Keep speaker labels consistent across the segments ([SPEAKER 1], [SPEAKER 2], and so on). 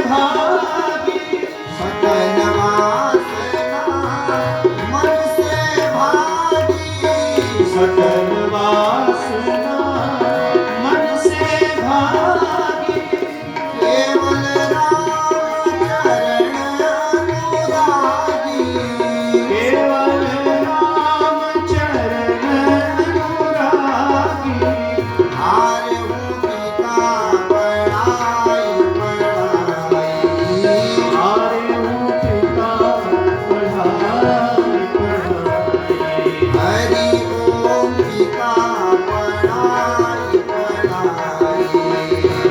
[SPEAKER 1] भागी
[SPEAKER 2] सकल वासना मन से भागी
[SPEAKER 1] सकल वासना मन से भागी
[SPEAKER 2] केवल राम चरण अनुरागी
[SPEAKER 1] केवल राम चरण अनुरागी
[SPEAKER 2] हारे हूँ पिता पढ़ाई पढ़ाई
[SPEAKER 1] हारे हूँ पिता पढ़ाई पढ़ाई
[SPEAKER 2] हरि ओम पिता पढ़ाई पढ़ाई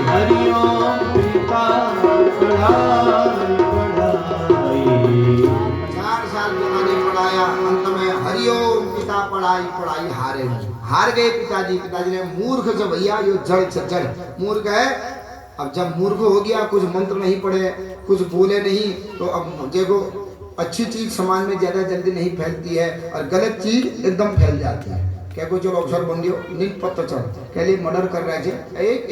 [SPEAKER 1] हरि ओम पिता पढ़ाई पढ़ाई
[SPEAKER 2] 4 साल पिता ने पढ़ाया अंत में हरिओम पिता पढ़ाई पढ़ाई हार गए पिताजी। पिताजी ने मूर्ख जो भैया यो जड़ मूर्ख है। अब जब मूर्ख हो गया कुछ मंत्र नहीं पढ़े कुछ बोले नहीं तो अब देखो अच्छी चीज समाज में ज्यादा जल्दी नहीं फैलती है और गलत चीज एकदम फैल जाती है। क्या कोई चलो अवसर बन गयो नीट पत्ता चल कह लिए मर्डर कर रहे थे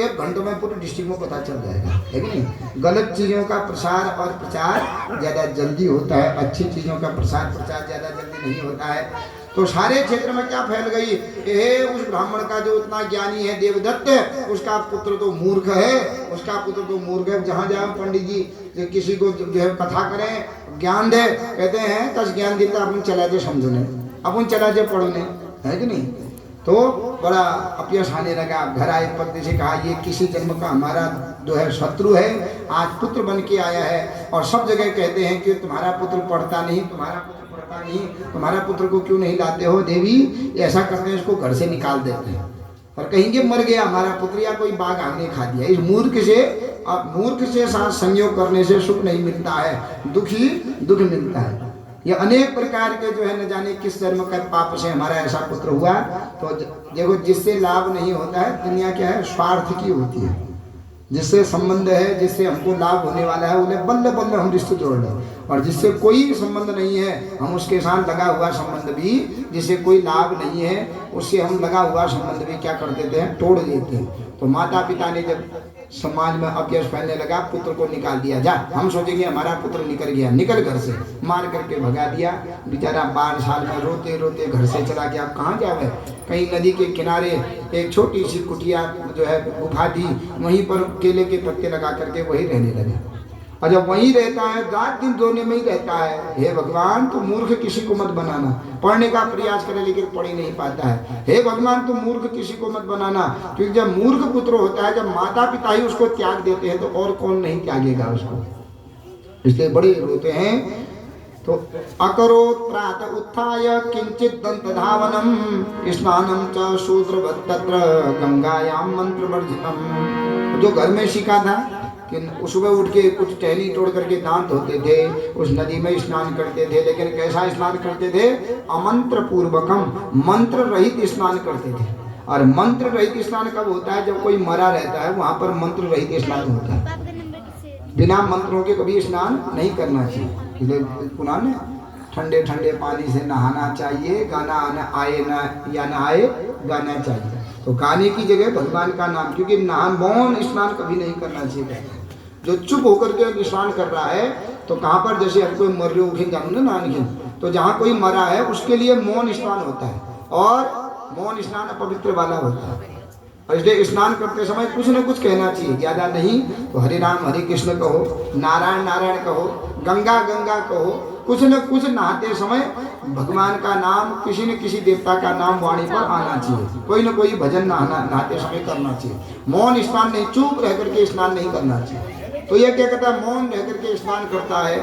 [SPEAKER 2] एक घंटे में पूरे डिस्ट्रिक्ट में पता चल जाएगा है कि नहीं। गलत चीजों का प्रसार और प्रचार ज्यादा जल्दी होता है, अच्छी चीजों का प्रसार प्रचार ज्यादा जल्दी नहीं होता है। तो सारे क्षेत्र में क्या फैल गई हे उस ब्राह्मण का जो उतना ज्ञानी है देवदत्त उसका पुत्र तो मूर्ख है, उसका पुत्र तो मूर्ख है। जहाँ जाए पंडित जी किसी को जो है कथा करें ज्ञान दे कहते हैं 10 ज्ञान देता अपन चला दे समझने अपन चला दे पढ़ने है कि नहीं। तो बड़ा अपयश आने लगा। घर आए पत्नी से कहा ये किसी जन्म का हमारा जो है शत्रु है आज पुत्र बन के आया है और सब जगह कहते हैं कि तुम्हारा पुत्र पढ़ता नहीं तुम्हारा पुत्र पढ़ता नहीं तुम्हारा पुत्र को क्यों नहीं लाते हो देवी। ऐसा करते हैं उसको घर से निकाल देते हैं और कहेंगे मर गया हमारा पुत्र या कोई बाघ आगे खा दिया। इस मूर्ख से साथ संयोग करने से सुख नहीं मिलता है दुखी दुख मिलता है। ये अनेक प्रकार के जो है न जाने किस जन्म का पाप से हमारा ऐसा पुत्र हुआ। तो देखो जिससे लाभ नहीं होता है दुनिया क्या है स्वार्थ की होती है। जिससे संबंध है जिससे हमको लाभ होने वाला है उन्हें बल्ले बल्ले हम रिश्ते जोड़ लें और जिससे कोई संबंध नहीं है हम उसके साथ लगा हुआ संबंध भी जिससे कोई लाभ नहीं है उससे हम लगा हुआ संबंध भी क्या कर देते हैं तोड़ देते हैं। तो माता पिता ने जब समाज में अपयश फैलने लगा पुत्र को निकाल दिया जा हम सोचेंगे हमारा पुत्र निकल गया निकल घर से मार करके भगा दिया। बेचारा 12 साल में रोते रोते घर से चला गया। कहाँ जावे कहीं नदी के किनारे एक छोटी सी कुटिया जो है गुफा थी वहीं पर केले के पत्ते लगा करके वही रहने लगे और जब वहीं रहता है रात दिन रोने में ही रहता है। हे भगवान तू मूर्ख किसी को मत बनाना पढ़ने का प्रयास करे लेकिन पढ़ ही नहीं पाता है। हे भगवान तू मूर्ख किसी को मत बनाना क्योंकि जब मूर्ख पुत्र होता है जब माता पिता ही उसको त्याग देते हैं तो और कौन नहीं त्यागेगा उसको। इसलिए बड़े रोते हैं। तो अकरोत् प्रातः उत्थाय किंचित दंत धावनम स्नानम च शूद्रवत् तत्र गंगायाम मंत्र वर्जितम। जो घर में सीखा था कि सुबह उठ के कुछ टहनी तोड़ करके दांत धोते थे उस नदी में स्नान करते थे लेकिन कैसा स्नान करते थे अमंत्र पूर्वकम मंत्र रहित स्नान करते थे। और मंत्र रहित स्नान कब होता है जब कोई मरा रहता है वहां पर मंत्र रहित स्नान होता है। बिना मंत्रों के कभी स्नान नहीं करना चाहिए। पुराने ठंडे ठंडे पानी से नहाना चाहिए गाना आना आए ना या ना आए गाना चाहिए। तो गाने की जगह भगवान का नाम क्योंकि मौन स्नान कभी नहीं करना चाहिए। जो चुप होकर के स्नान कर रहा है तो कहाँ पर जैसे हम कोई मर रहे उठे जाऊँ ना नानखिन तो जहाँ कोई मरा है उसके लिए मौन स्नान होता है और मौन स्नान अपवित्र वाला होता है। और इसलिए स्नान करते समय कुछ न कुछ कहना चाहिए ज़्यादा नहीं तो हरे राम हरे कृष्ण कहो नारायण नारायण कहो गंगा गंगा कहो कुछ न कुछ नहाते समय भगवान का नाम किसी न किसी देवता का नाम वाणी पर आना चाहिए। कोई न कोई भजन नहाते समय करना चाहिए। मौन स्नान नहीं चुप रह करके स्नान नहीं करना चाहिए। तो ये क्या कहता है मौन रह करके स्नान करता है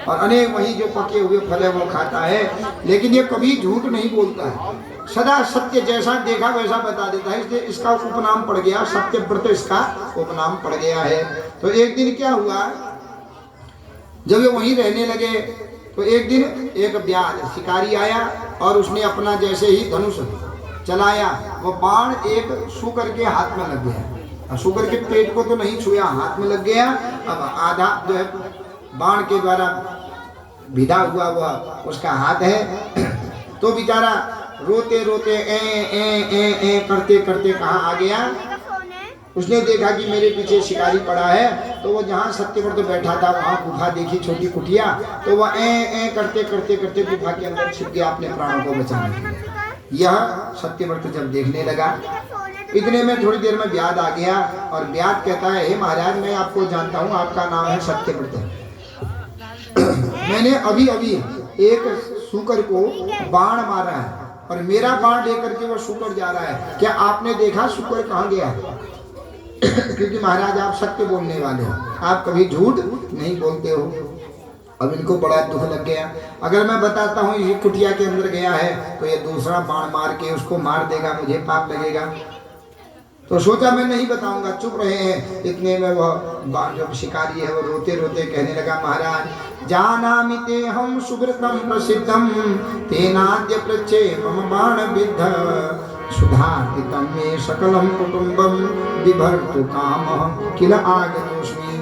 [SPEAKER 2] और अनेक वही जो पके हुए फल है वो खाता है लेकिन ये कभी झूठ नहीं बोलता है सदा सत्य जैसा देखा वैसा बता देता है। इसलिए इसका उपनाम पड़ गया सत्यव्रत इसका उपनाम पड़ गया है। तो एक दिन क्या हुआ जब ये वहीं रहने लगे तो एक दिन एक ब्याज शिकारी आया और उसने अपना जैसे ही धनुष चलाया वो बाण एक शुकर के हाथ में लग गया। शुकर के पेट को तो नहीं छुआ हाथ में लग गया। अब आधा जो है बाण के द्वारा विदा हुआ वह उसका हाथ है। तो बेचारा रोते रोते ए करते करते कहाँ आ गया उसने देखा कि मेरे पीछे शिकारी पड़ा है, तो वो जहाँ सत्यव्रत बैठा था वहाँ गुफा देखी, छोटी कुटिया, तो वह ए करते करते करते गुफा के अंदर छिप गया अपने प्राणों को बचाने के लिए। यह सत्यव्रत जब देखने लगा, इतने में थोड़ी देर में व्याध आ गया और व्याध कहता है, हे महाराज मैं आपको जानता हूँ, आपका नाम है सत्यव्रत। मैंने अभी अभी एक शूकर को बाण मारा है और मेरा बाण लेकर के वो शूकर जा रहा है, क्या आपने देखा शूकर कहाँ गया? क्योंकि महाराज आप सत्य बोलने वाले हो, आप कभी झूठ नहीं बोलते हो। अब इनको बड़ा दुख लग गया, अगर मैं बताता हूँ ये कुटिया के अंदर गया है तो ये दूसरा बाण मार के उसको मार देगा, मुझे पाप लगेगा। तो सोचा मैं नहीं बताऊंगा, चुप रहे हैं। इतने में वह जो शिकारी है वो रोते रोते कहने लगा, महाराज जानामि ते हम सुब्रतम प्रसिद्धम तेनाद्य पृच्छे मम बाण विद्ध सुधार्तितम मे सकलम कुटुंबम बिभर्तु काम किल आगतोस्मि।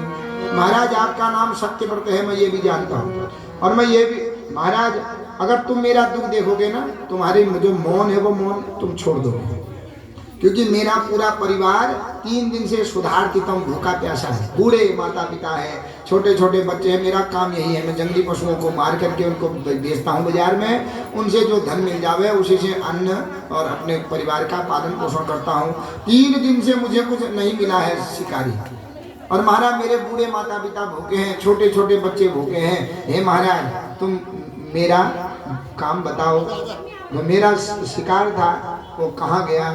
[SPEAKER 2] महाराज आपका नाम सत्यव्रत है, मैं ये भी जानता हूँ, और मैं ये भी महाराज अगर तुम मेरा दुख देखोगे ना, तुम्हारे जो मौन है वो मौन तुम छोड़ दोगे, क्योंकि मेरा पूरा परिवार 3 दिन से सुधार्तितम भूखा प्यासा है, बूढ़े माता पिता है, छोटे छोटे बच्चे हैं। मेरा काम यही है, मैं जंगली पशुओं को मार करके उनको बेचता हूँ बाजार में, उनसे जो धन मिल जावे उसी से अन्न और अपने परिवार का पालन पोषण करता हूँ। 3 दिन से मुझे कुछ नहीं मिला है शिकारी, और महाराज मेरे बूढ़े माता पिता भूखे हैं, छोटे छोटे बच्चे भूखे हैं। हे महाराज तुम मेरा काम बताओ, जो मेरा शिकार था वो कहाँ गया?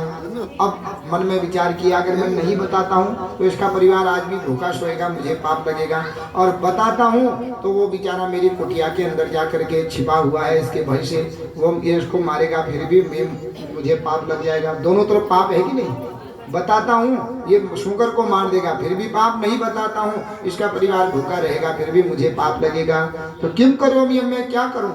[SPEAKER 2] अब मन में विचार किया, अगर मैं नहीं बताता हूँ तो इसका परिवार आज भी भूखा सोएगा, मुझे पाप लगेगा, और बताता हूँ तो वो बेचारा मेरी कुटिया के अंदर जा करके छिपा हुआ है, इसके भय से वो ये इसको मारेगा, फिर भी मुझे पाप लग जाएगा। दोनों तरफ पाप है कि नहीं? बताता हूँ ये शूकर को मार देगा, फिर भी पाप। नहीं बताता हूँ इसका परिवार भूखा रहेगा, फिर भी मुझे पाप लगेगा। तो किम करो, मैं क्या करूँ?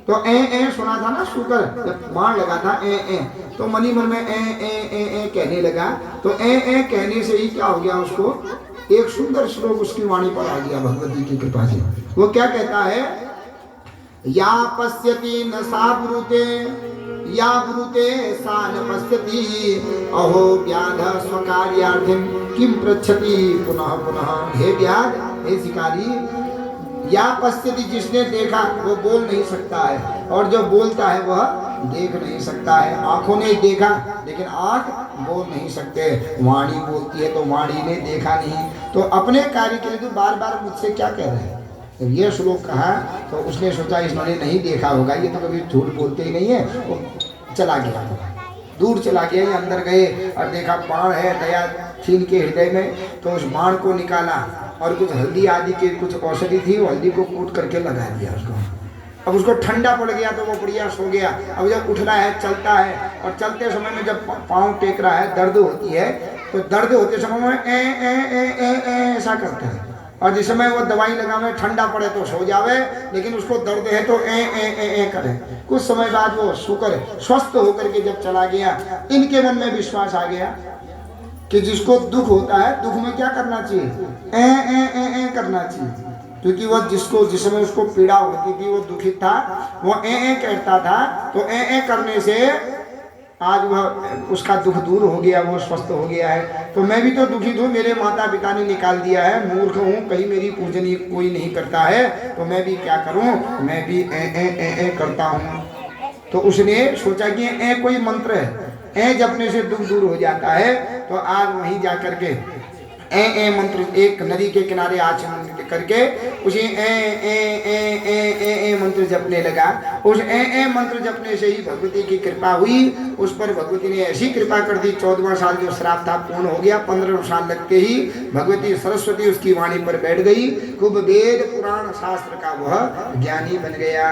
[SPEAKER 2] तो ए सुना था ना शूकर, जब बाण लगा था ए, तो मनी मन में ए कहने लगा। तो ए कहने से ही क्या हो गया, उसको एक सुंदर श्लोक उसकी वाणी पर आ गया भगवती की कृपा से। वो क्या कहता है, या पश्यति न सा ब्रूते या ब्रूते सा न पश्यति अहो व्याध स्वकार्यार्थम किम पृच्छति पुनः पुनः। हे व्याध, हे शिकारी, या पश्यति जिसने देखा वो बोल नहीं सकता है, और जो बोलता है वह देख नहीं सकता है। आंखों ने देखा लेकिन आंख बोल नहीं सकते, वाणी बोलती है तो वाणी ने देखा नहीं। तो अपने कार्य के लिए तो बार बार मुझसे क्या कह रहे हैं? जब ये श्लोक कहा तो उसने सोचा इन्होंने नहीं देखा होगा, ये तो कभी झूठ बोलते ही नहीं है। वो चला गया, दूर चला गया, ये अंदर गए और देखा बाण है, दया छीन के हृदय में, तो उस बाण को निकाला और कुछ हल्दी आदि की कुछ औषधि थी, वो हल्दी को कूट करके लगा दिया उसको। अब उसको ठंडा पड़ गया तो वो बढ़िया सो गया। अब जब उठ रहा है, चलता है, और चलते समय में जब पाँव टेक रहा है, दर्द होती है, तो दर्द होते समय में ए ऐसा करता है, और जिस समय वो दवाई लगावे ठंडा पड़े तो सो जावे, लेकिन उसको दर्द है तो ए करे। कुछ समय बाद वो शुक्र स्वस्थ होकर के जब चला गया, इनके मन में विश्वास आ गया कि जिसको दुख होता है, दुख में क्या करना चाहिए? ए करना चाहिए, क्योंकि वह जिस समय उसको पीड़ा होती थी, वो दुखित था, वो ए कहता था, तो ए करने से आज वह उसका दुख दूर हो गया, वो स्वस्थ हो गया है। तो मैं भी तो दुखित हूँ, मेरे माता पिता ने निकाल दिया है, मूर्ख हूँ, कहीं मेरी पूजनी कोई नहीं करता है, तो मैं भी क्या करूँ, मैं भी ए करता हूँ। तो उसने सोचा कि ए कोई मंत्र है, ए जपने से दुख दूर हो जाता है। तो आज वहीं जा करके ए मंत्र एक नदी के किनारे आचमन करके उसे ए मंत्र जपने लगा। उस ए मंत्र जपने से ही भगवती की कृपा हुई, उस पर भगवती ने ऐसी कृपा कर दी, 14वां साल जो श्राप था पूर्ण हो गया। 15 साल लगते ही भगवती सरस्वती उसकी वाणी पर बैठ गई, खूब वेद पुराण शास्त्र का वह ज्ञानी बन गया।